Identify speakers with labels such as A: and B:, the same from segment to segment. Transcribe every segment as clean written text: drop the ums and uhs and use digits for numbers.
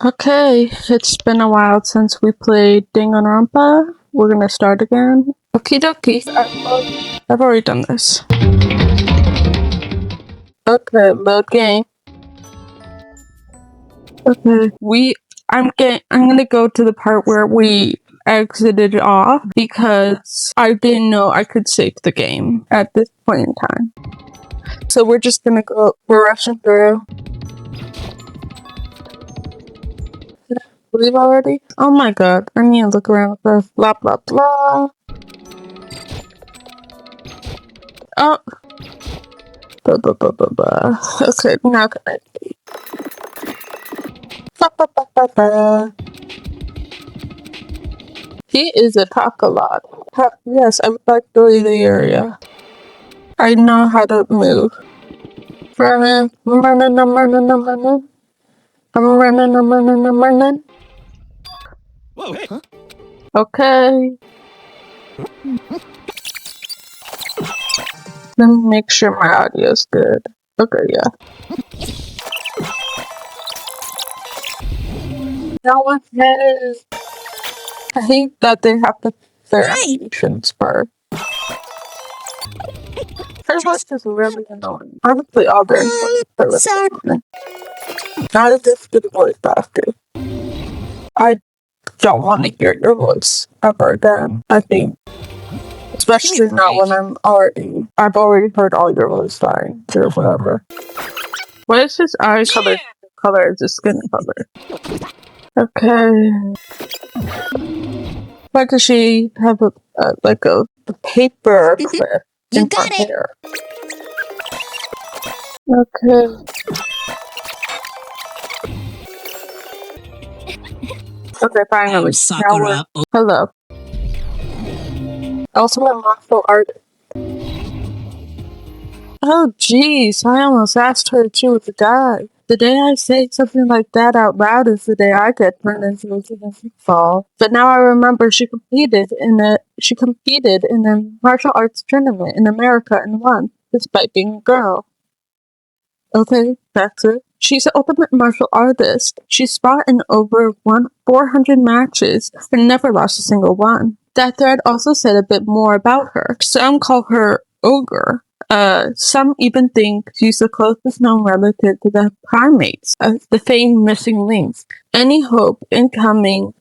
A: Okay, it's been a while since we played Danganronpa. We're gonna start again. Okie dokie, I've already done this. Okay, load game. Okay, I'm gonna go to the part where we exited off because I didn't know I could save the game at this point in time. So we're just gonna we're rushing through. Leave already? Oh my god, I need to look around first. Blah blah blah. Oh. Blah blah blah blah blah. Okay, now can I see? Ba, ba, ba, ba, ba. He is a talk a lot. Yes, I would like to leave the area. I know how to move. Running, running, I'm running, I'm running. I'm running, I'm running, I'm running.
B: Whoa, hey, huh?
A: Okay. Let me make sure my audio's good. Okay, yeah. That one is. I hate that they have to their animations part. Her voice is really annoying. Honestly, all their voices are really annoying. Not as if good voice actor. I don't want to hear your voice ever again, I think. Especially not when I've already heard all your voice lines or whatever. What is his eye color? Color is his skin color. Okay. Why does she have a paper clip in her hair? Okay. Okay, finally.
B: Sakura.
A: Hello. Also a martial art. Oh jeez, I almost asked her if she was a guy. The day I say something like that out loud is the day I get turned into a fall. But now I remember she competed in a martial arts tournament in America and won, despite being a girl. Okay, that's it. She's an ultimate martial artist. She's fought in over 400 matches and never lost a single one. That thread also said a bit more about her. Some call her Ogre. Some even think she's the closest known relative to the primates, the famed missing links. Any incoming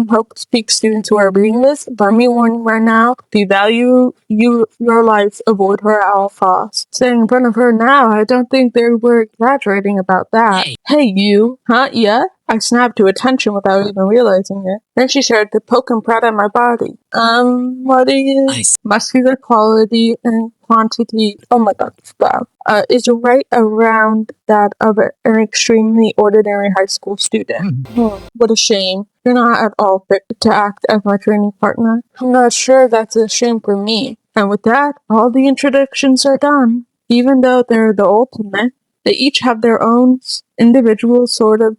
A: Hope Speak students who are reading this, let me warn you right now, if you value your life, avoid her at all costs. Saying in front of her now, I don't think they were exaggerating about that. Hey you, huh, yeah? I snapped to attention without even realizing it. Then she started to poke and prod at my body. What is muscular quality and quantity? Oh my god, wow. Is right around that of an extremely ordinary high school student. What a shame. You're not at all fit to act as my training partner. I'm not sure that's a shame for me. And with that, all the introductions are done. Even though they're the ultimate, they each have their own individual sort of,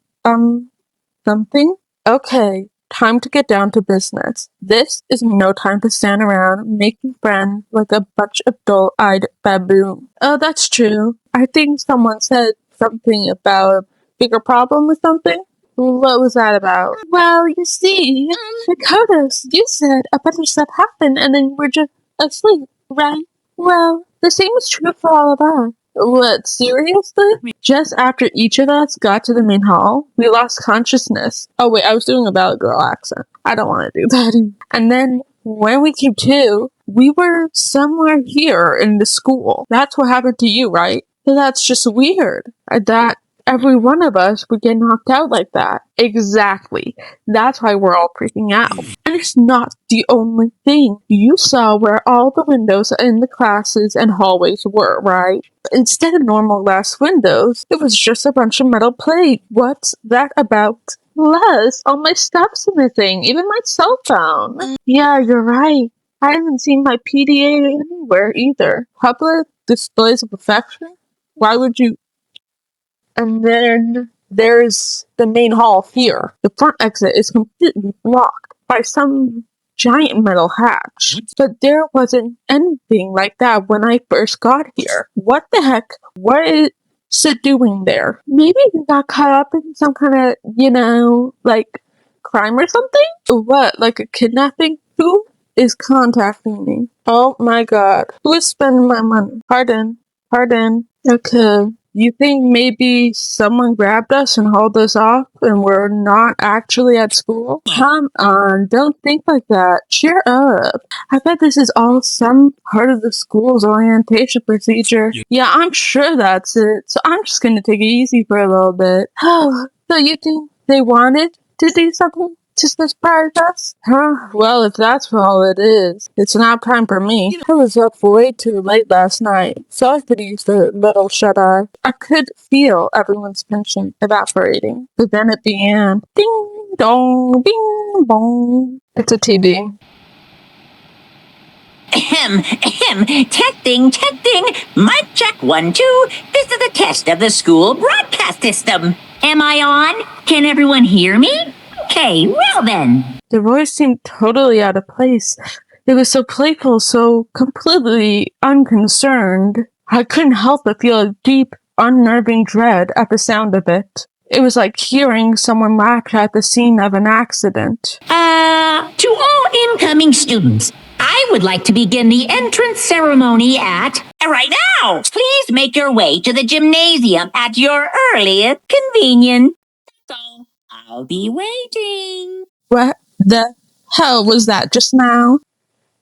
A: something? Okay, time to get down to business. This is no time to stand around making friends like a bunch of dull-eyed baboons. Oh, that's true. I think someone said something about a bigger problem or something. What was that about? Well, you see, Dakotas, you said a bunch of stuff happened and then we're just asleep, right? Well, the same is true for all of us. What, seriously? Just after each of us got to the main hall, we lost consciousness. Oh wait, I was doing a Valley Girl accent. I don't want to do that. And then, when we came to, we were somewhere here in the school. That's what happened to you, right? But that's just weird. That every one of us would get knocked out like that. Exactly. That's why we're all freaking out. And it's not the only thing. You saw where all the windows in the classes and hallways were, right? Instead of normal glass windows, it was just a bunch of metal plate. What's that about? Les, all my stuff's missing, even my cell phone. Yeah, you're right. I haven't seen my PDA anywhere either. Public displays of affection? Why would you? And then there's the main hall here. The front exit is completely blocked by some giant metal hatch. But there wasn't anything like that when I first got here. What the heck? What is it doing there? Maybe he got caught up in some kind of, like, crime or something? Or what? Like a kidnapping? Who is contacting me? Oh my god. Who is spending my money? Pardon. Okay. You think maybe someone grabbed us and hauled us off and we're not actually at school? Come on, don't think like that. Cheer up. I bet this is all some part of the school's orientation procedure. Yeah, I'm sure that's it. So I'm just gonna take it easy for a little bit. Oh, so you think they wanted to do something to surprise us? Huh? Well, if that's all it is, it's nap time for me. I was up way too late last night, so I could use the little shut-eye. I could feel everyone's tension evaporating. But then it began. Ding dong, bing bong. It's a TV.
C: Testing. Mic check 1, 2. This is a test of the school broadcast system. Am I on? Can everyone hear me? Okay, well then.
A: The voice seemed totally out of place. It was so playful, so completely unconcerned. I couldn't help but feel a deep, unnerving dread at the sound of it. It was like hearing someone laugh at the scene of an accident.
C: To all incoming students, I would like to begin the entrance ceremony at right now. Please make your way to the gymnasium at your earliest convenience. So, I'll be waiting.
A: What the hell was that just now?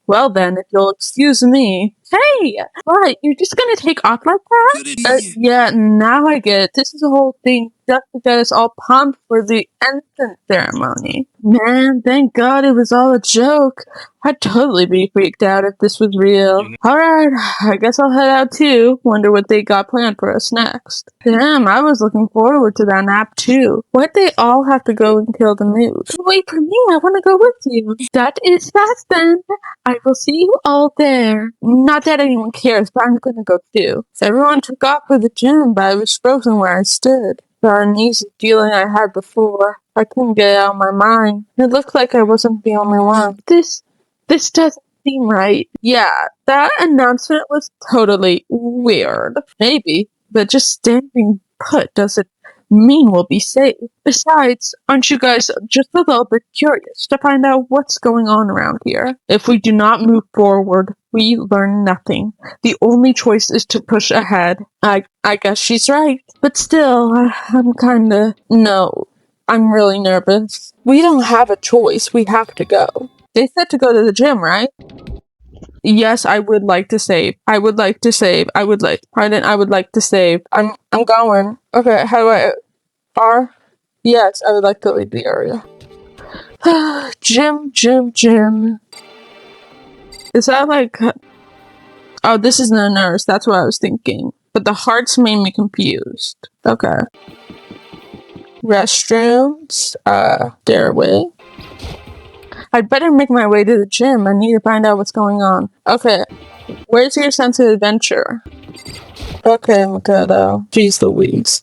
A: Well then, if you'll excuse me. Hey! What? You're just gonna take off like that? Yeah, now I get it. This is the whole thing just to get us all pumped for the entrance ceremony. Man, thank God it was all a joke. I'd totally be freaked out if this was real. Alright, I guess I'll head out too. Wonder what they got planned for us next. Damn, I was looking forward to that nap too. Why'd they all have to go and kill the mood? Wait for me, I wanna go with you. That is fast then. I will see you all there. Not that anyone cares, but I'm gonna go too. So everyone took off for the gym, but I was frozen where I stood. The uneasy feeling I had before. I couldn't get it out of my mind. It looked like I wasn't the only one. This doesn't seem right. Yeah, that announcement was totally weird. Maybe, but just standing put doesn't mean we'll be safe. Besides, aren't you guys just a little bit curious to find out what's going on around here? If we do not move forward, we learn nothing. The only choice is to push ahead. I guess she's right. But still, No, I'm really nervous. We don't have a choice. We have to go. They said to go to the gym, right? Yes, I would like to save. Pardon, I would like to save. I'm going. Okay, how do I... R? Yes, I would like to leave the area. Gym. Is that like... Oh, this is the nurse. That's what I was thinking. But the hearts made me confused. Okay. Restrooms. Stairway. I'd better make my way to the gym. I need to find out what's going on. Okay. Where's your sense of adventure? Okay, Mikado. Jeez Louise.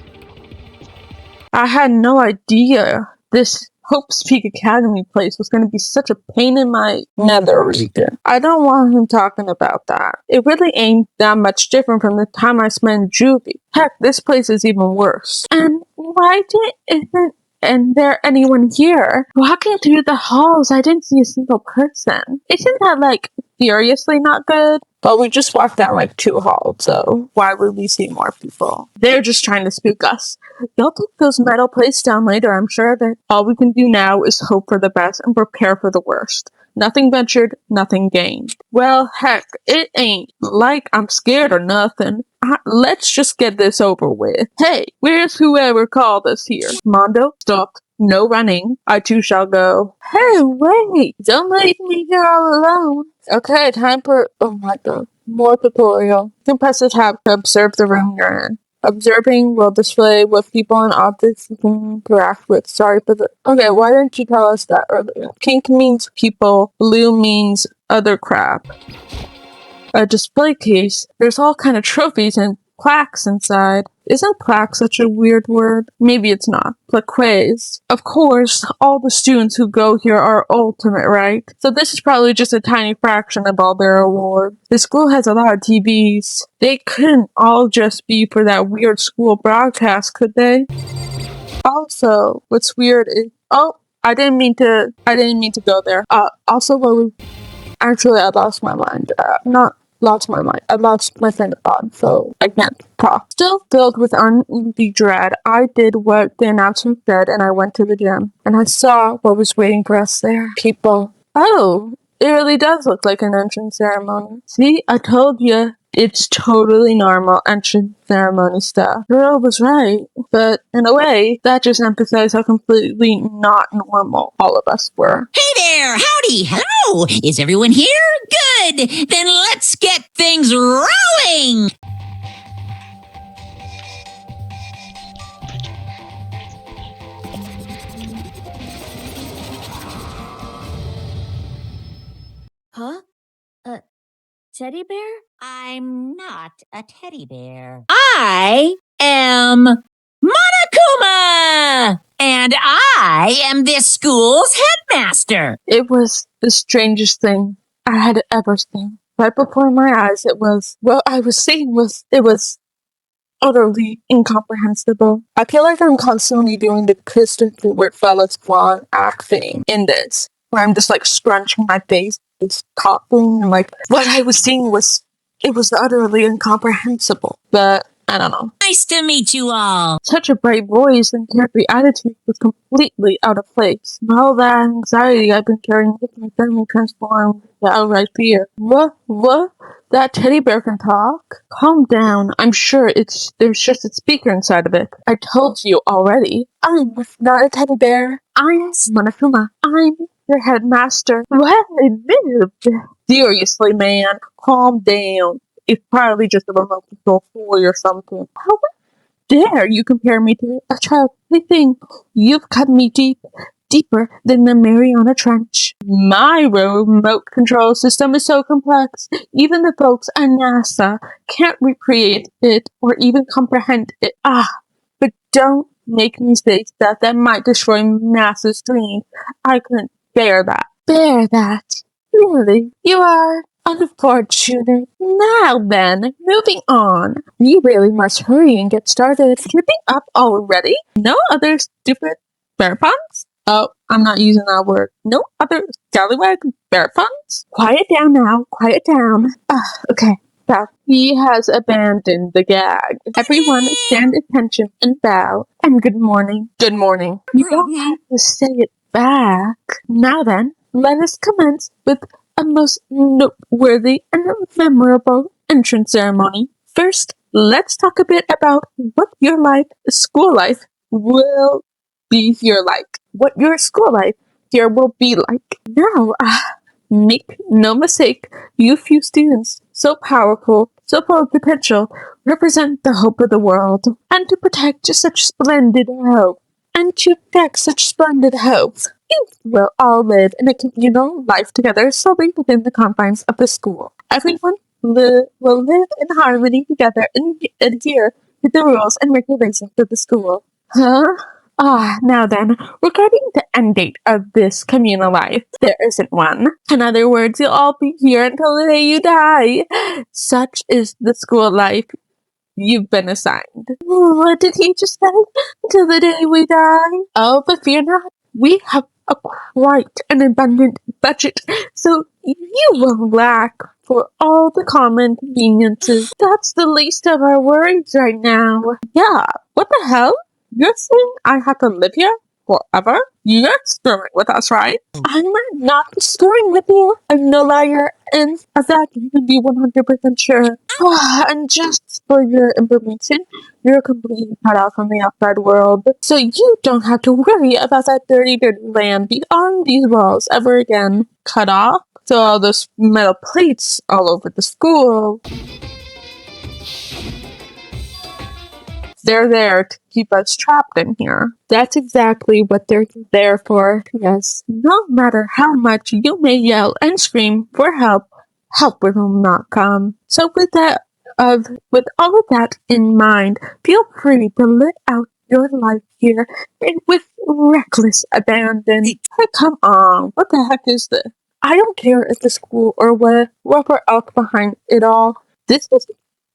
A: I had no idea this Hope's Peak Academy place was going to be such a pain in my nether region. I don't want him talking about that. It really ain't that much different from the time I spent in juvie. Heck, this place is even worse. And why isn't there anyone here? Walking through the halls, I didn't see a single person. Isn't that, like, seriously not good? But we just walked down, like, 2 halls, so why would we see more people? They're just trying to spook us. They'll take those metal plates down later, I'm sure of it. All we can do now is hope for the best and prepare for the worst. Nothing ventured, nothing gained. Well, heck, it ain't like I'm scared or nothing. Let's just get this over with. Hey, where's whoever called us here? Mondo, stop. No running. I too shall go. Hey, wait! Don't leave me here all alone. Okay, time for... Oh my god. More tutorial. You can press the tab to observe the room you're in. Observing will display what people and objects you can interact with. Sorry for the... Okay, why didn't you tell us that earlier? Pink means people. Blue means other crap. A display case. There's all kind of trophies and plaques inside. Isn't plaque such a weird word? Maybe it's not. Plaques. Of course, all the students who go here are ultimate, right? So this is probably just a tiny fraction of all their awards. The school has a lot of TVs. They couldn't all just be for that weird school broadcast, could they? Also, what's weird is, I didn't mean to go there. Also, actually, I lost my mind. Not lost my mind. I lost my train of thought, so I can't talk. Still filled with uneasy dread, I did what the announcement said, and I went to the gym. And I saw what was waiting for us there. People. Oh, it really does look like an entrance ceremony. See, I told you. It's totally normal entrance ceremony stuff. Girl was right, but in a way, that just emphasized how completely not normal all of us were.
C: Hey there! Howdy! Hello! Is everyone here? Good! Then let's get things rolling!
D: Huh? Teddy bear?
C: I'm not a teddy bear. I am Monokuma! And I am this school's headmaster.
A: It was the strangest thing I had ever seen. Right before my eyes, it was utterly incomprehensible. I feel like I'm constantly doing the Kristen Stewart Fellas Blonde act thing in this, where I'm just like scrunching my face, it's coughing, and like what I was seeing was utterly incomprehensible. But I don't know.
C: Nice to meet you all.
A: Such a bright voice and carefree attitude was completely out of place. And all that anxiety I've been carrying with my family transformed to outright fear. What? That teddy bear can talk? Calm down. I'm sure there's just a speaker inside of it. I told you already. I'm not a teddy bear. I'm Monokuma. I'm your headmaster. Where I lived. Seriously, man. Calm down. It's probably just a remote control toy or something. How dare you compare me to a child plaything? You've cut me deeper than the Mariana Trench. My remote control system is so complex, even the folks at NASA can't recreate it or even comprehend it. But don't make me say stuff that might destroy NASA's dreams. I couldn't bear that. Bear that? Really? You are? Unfortunate. Now then, moving on. We really must hurry and get started. Keeping up already? No other stupid bear puns? Oh, I'm not using that word. No other scallywag bear puns? Quiet down now. Quiet down. Okay. Bow. He has abandoned the gag. Everyone stand attention and bow. And good morning. Good morning. You don't have to say it back. Now then, let us commence with a most noteworthy and memorable entrance ceremony. First, let's talk a bit about what your school life will be here like. What your school life here will be like. Now, make no mistake, you few students, so powerful, so full of potential, represent the hope of the world. And to protect such splendid hope, you will all live in a communal life together solely within the confines of the school. Everyone will live in harmony together and adhere to the rules and regulations of the school. Now then, regarding the end date of this communal life, there isn't one. In other words, you'll all be here until the day you die. Such is the school life you've been assigned. What did he just say? Until the day we die? Oh, but fear not. We have quite an abundant budget, so you will lack for all the common conveniences. That's the least of our worries right now. Yeah, what the hell? You're saying I have to live here forever? You're screwing with us, right? I'm not screwing with you. I'm no liar, and of that you can be 100% sure. And just for your information, you're completely cut off from the outside world, so you don't have to worry about that dirty land beyond these walls ever again. Cut off? So all those metal plates all over the school, they're there to keep us trapped in here. That's exactly what they're there for. Yes, no matter how much you may yell and scream for help, help will not come. So with that with all of that in mind, feel free to live out your life here and with reckless abandon. Hey, come on, what the heck is this? I don't care if the school or whatever else behind it all. This was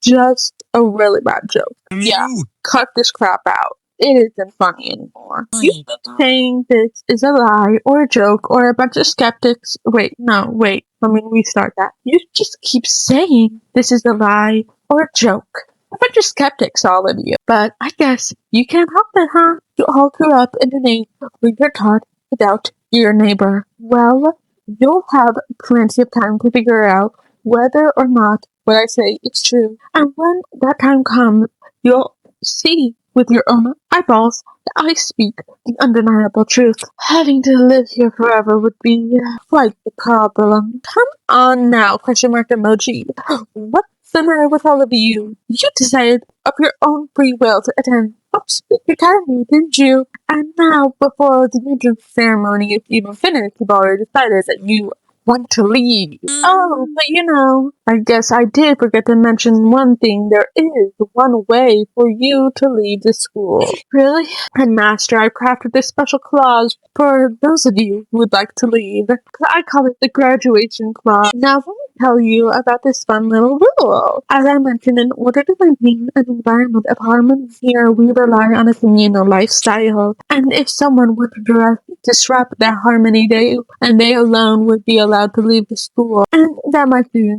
A: just a really bad joke. Yeah, cut this crap out. It isn't funny anymore. You keep saying this is a lie or a joke or a bunch of skeptics. Wait, let me restart that. You just keep saying this is a lie or a joke. A bunch of skeptics, all of you. But I guess you can't help it, huh? You all grew up in an age where you're taught to doubt your neighbor. Well, you'll have plenty of time to figure out whether or not what I say is true. And when that time comes, you'll see with your own eyeballs that I speak the undeniable truth. Having to live here forever would be quite the problem. Come on now, question mark emoji. What's the matter with all of you? You decided of your own free will to attend Oxford Academy, didn't you? And now, before the entrance ceremony is even finished, you've already decided that you want to leave. Oh, but I guess I did forget to mention one thing. There is one way for you to leave the school. Really? Headmaster, I crafted this special clause for those of you who would like to leave. I call it the graduation clause. Now, let me tell you about this fun little rule. As I mentioned, in order to maintain an environment of harmony here, we rely on a communal lifestyle. And if someone were to disrupt that harmony, they alone would be allowed to leave the school. And that might be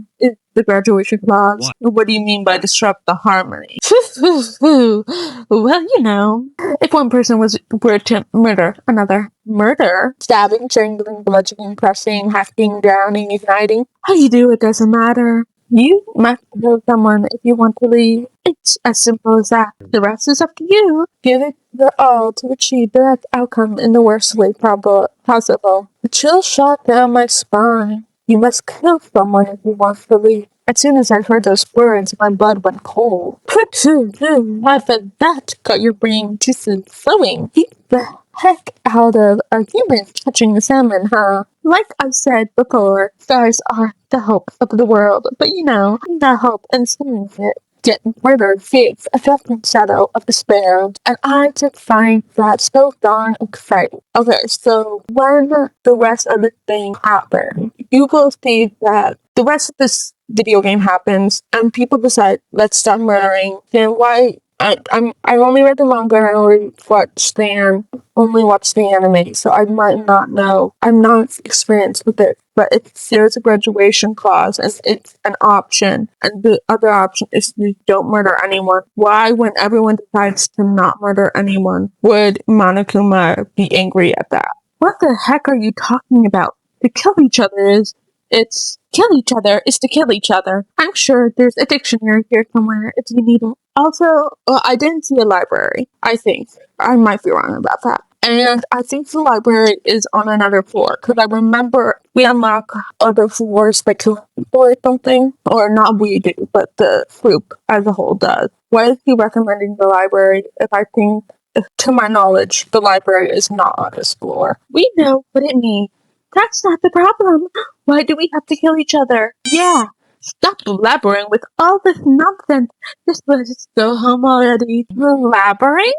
A: the graduation clause. What do you mean by disrupt the harmony? Well, if one person were to murder another, stabbing, strangling, bludgeoning, pressing, hacking, drowning, igniting, how you do it doesn't matter. You must kill someone if you want to leave. It's as simple as that. The rest is up to you. Give it your all to achieve the best outcome in the worst way possible. A chill shot down my spine. You must kill someone if you want to leave. As soon as I heard those words, my blood went cold. I bet that got your brain juices flowing. Keep the heck out of a human touching the salmon, huh? Like I said before, stars are the hope of the world, but that hope and seeing it get murdered creates a judgment shadow of despair, and I just find that so darn exciting. Okay, so when the rest of the thing happens, you will see that the rest of this video game happens, and people decide, let's start murdering. Then why? I've only read the manga and only watched the anime, so I might not know. I'm not experienced with it, but there's a graduation clause, and it's an option, and the other option is to don't murder anyone. Why, when everyone decides to not murder anyone, would Monokuma be angry at that? What the heck are you talking about? To kill each other is to kill each other. I'm sure there's a dictionary here somewhere if you need it. Also, I didn't see a library. I think. I might be wrong about that. And I think the library is on another floor, because I remember we unlock other floors by killing people or something. Or not we do, but the group as a whole does. Why is he recommending the library if to my knowledge, the library is not on this floor? We know what it means. That's not the problem. Why do we have to kill each other? Yeah, stop blabbering with all this nonsense. Let's go home already. Blabbering?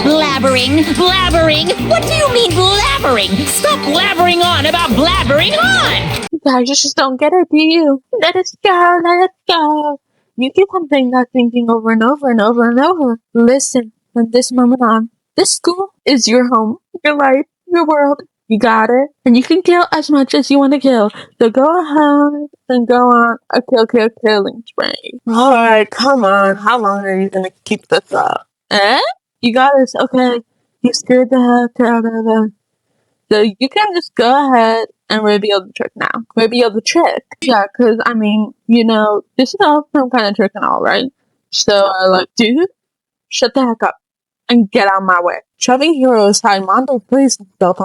C: Blabbering? What do you mean blabbering? Stop blabbering on about blabbering on!
A: You guys just don't get it, do you? Let us go. You keep on saying that thinking over and over and over and over. Listen, from this moment on, this school is your home, your life, your world. You got it? And you can kill as much as you want to kill. So go ahead and go on a killing spree. Alright, come on. How long are you going to keep this up? You got this. Okay. You scared the heck out of them. So you can just go ahead and reveal the trick now. Reveal the trick. Yeah, because, this is all some kind of trick and all, right? So, dude, shut the heck up and get out of my way. Shoving hero aside, Mondo placed himself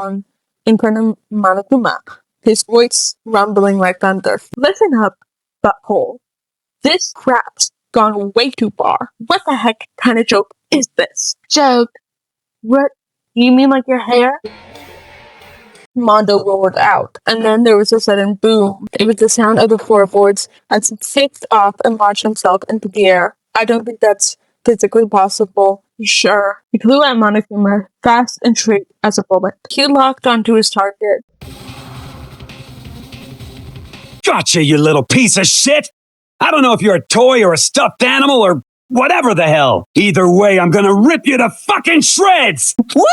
A: in front of Monokuma, his voice rumbling like thunder. Listen up, butthole. This crap's gone way too far. What the heck kind of joke is this? Joke? What? You mean like your hair? Mondo roared out, and then there was a sudden boom. It was the sound of the floorboards as he kicked off and launched himself into the air. I don't think that's physically possible. Sure. He flew at Monokuma, fast and straight as a bullet. He locked onto his target.
B: Gotcha, you little piece of shit! I don't know if you're a toy or a stuffed animal or whatever the hell. Either way, I'm gonna rip you to fucking shreds!
C: What?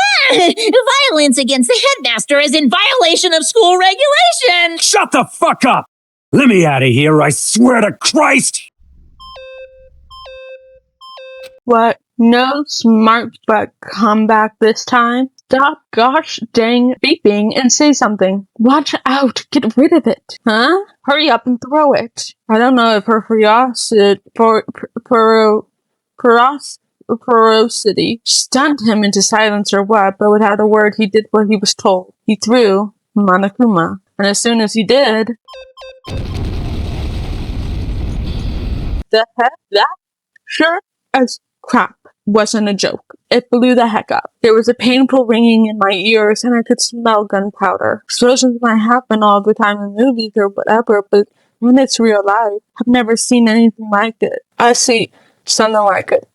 C: Violence against the headmaster is in violation of school regulations!
B: Shut the fuck up! Let me out of here, I swear to Christ!
A: What? No smart butt come back this time? Stop gosh dang beeping and say something. Watch out! Get rid of it! Huh? Hurry up and throw it! I don't know if her ferocity stunned him into silence or what, but without a word he did what he was told. He threw Monokuma, and as soon as he did... The heck? That? Sure as crap wasn't a joke. It blew the heck up. There was a painful ringing in my ears and I could smell gunpowder. Explosions might happen all the time in movies or whatever, but when it's real life, I've never seen anything like it. I see something like it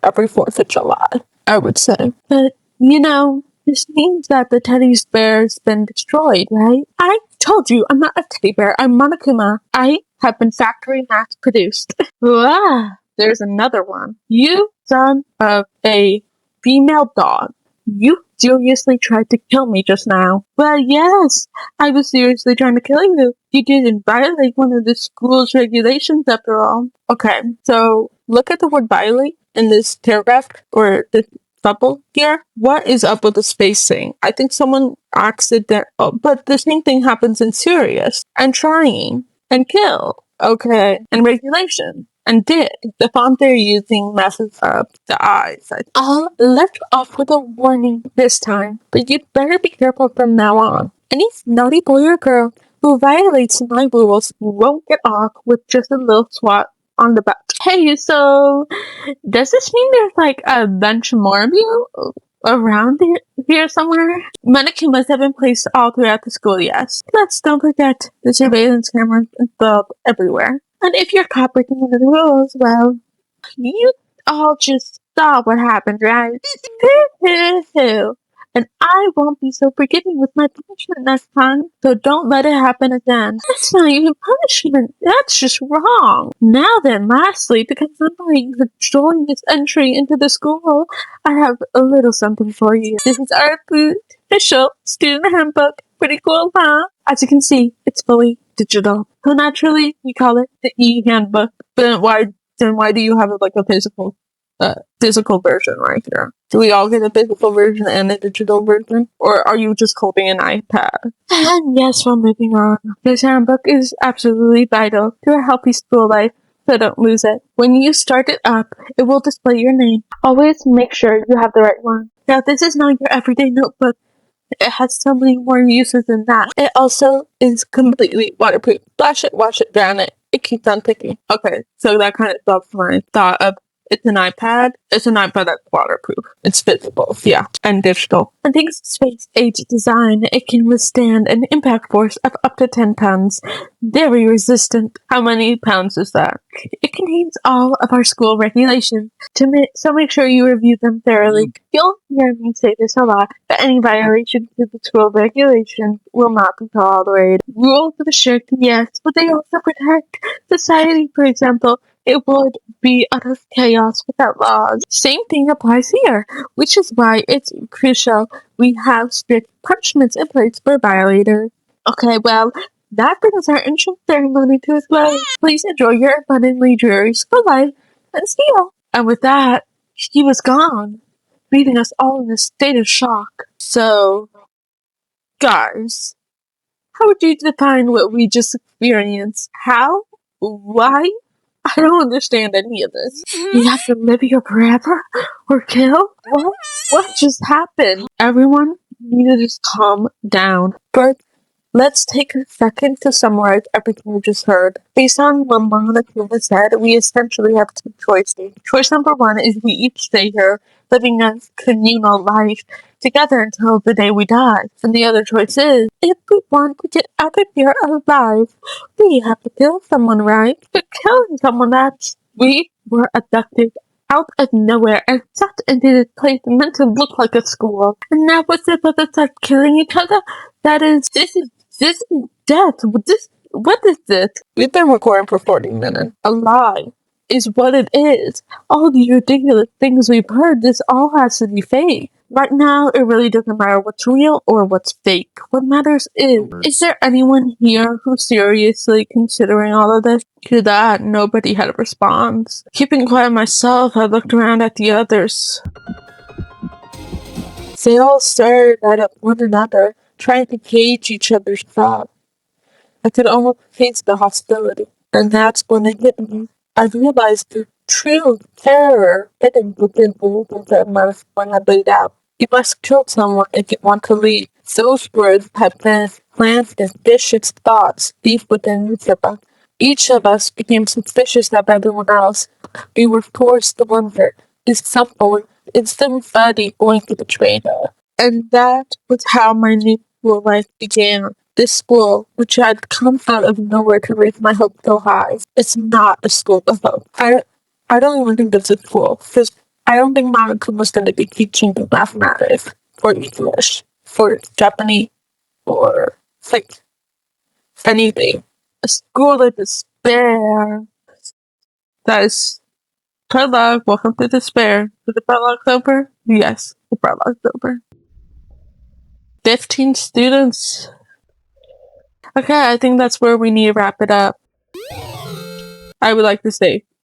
A: every 4th of July, I would say. But, you know, this means that the teddy bear's been destroyed, right? I told you, I'm not a teddy bear. I'm Monokuma. I have been factory mass produced. Ah, there's another one. You son of a female dog. You seriously tried to kill me just now. Well, yes, I was seriously trying to kill you. You didn't violate one of the school's regulations after all. Okay, so look at the word violate in this paragraph, or this bubble here. What is up with the spacing? I think someone accident. Oh, but the same thing happens in serious and trying and kill. Okay, and regulation. And did. The font they're using messes up the eyes. I'll let off with a warning this time, but you'd better be careful from now on. Any naughty boy or girl who violates my rules won't get off with just a little swat on the butt. Hey, so does this mean there's like a bunch more of you around here somewhere? Mannequin must have been placed all throughout the school, yes. Let's don't forget the surveillance cameras installed everywhere. And if you're caught breaking the rules, well, you all just saw what happened, right? And I won't be so forgiving with my punishment next time, so don't let it happen again. That's not even punishment, that's just wrong. Now then, lastly, because somebody could join this entry into the school, I have a little something for you. This is our official student handbook. Pretty cool, huh? As you can see, it's fully digital. So naturally, we call it the e-handbook. But why do you have like a physical version right here? Do we all get a physical version and a digital version? Or are you just holding an iPad? And yes, while moving on, this handbook is absolutely vital to a healthy school life, so don't lose it. When you start it up, it will display your name. Always make sure you have the right one. Now, this is not your everyday notebook. It has so many more uses than that. It also is completely waterproof. Flash it, wash it, drown it. It keeps on ticking. Okay, so that kind of stops my thought of it's an iPad. It's an iPad that's waterproof. It's visible, yeah, and digital. And thanks to space-age design, it can withstand an impact force of up to 10 pounds. Very resistant. How many pounds is that? It contains all of our school regulations, so make sure you review them thoroughly. You'll hear me say this a lot, but any violations of the school regulations will not be tolerated. Rules are strict, yes, but they also protect society, for example. It would be utter chaos without laws. Same thing applies here, which is why it's crucial we have strict punishments in place for violators. Okay, well, that brings our entrance ceremony to a close. Please enjoy your abundantly dreary school life and steal. And with that, he was gone, leaving us all in a state of shock. So, guys, how would you define what we just experienced? How? Why? I don't understand any of this. You have to live here forever? Or kill? What just happened? Everyone need to just calm down. But Let's take a second to summarize everything we just heard. Based on what Monica said, we essentially have two choices. Choice number one is we each stay here, living a communal life together until the day we die. And the other choice is, if we want to get out of here alive, we have to kill someone, right? But killing someone, we were abducted out of nowhere and sucked into this place meant to look like a school. And now we're supposed to start killing each other? This is death. What is this? We've been recording for 40 minutes. A lie is what it is. All these ridiculous things we've heard, this all has to be fake. Right now, it really doesn't matter what's real or what's fake. What matters is there anyone here who's seriously considering all of this? To that, nobody had a response. Keeping quiet myself, I looked around at the others. They all stared at one another, trying to gauge each other's thoughts. I could almost taste the hostility, and that's when it hit me. I realized the true terror hidden within all of that when I laid out. You must kill someone if you want to leave. Those words had been planted as vicious thoughts deep within each of us. Each of us became suspicious of everyone else. We were forced to wonder, is somebody going to betray her? And that was how my new school life began. This school, which had come out of nowhere to raise my hopes so high, it's not a school of hope. I don't even think it's a school, because I don't think Monica was going to be teaching the mathematics, or English, or Japanese, or like anything. A school of despair. That is prologue. Welcome to despair. Is the prologue over? Yes, the prologue's over. 15 students. Okay, I think that's where we need to wrap it up. I would like to say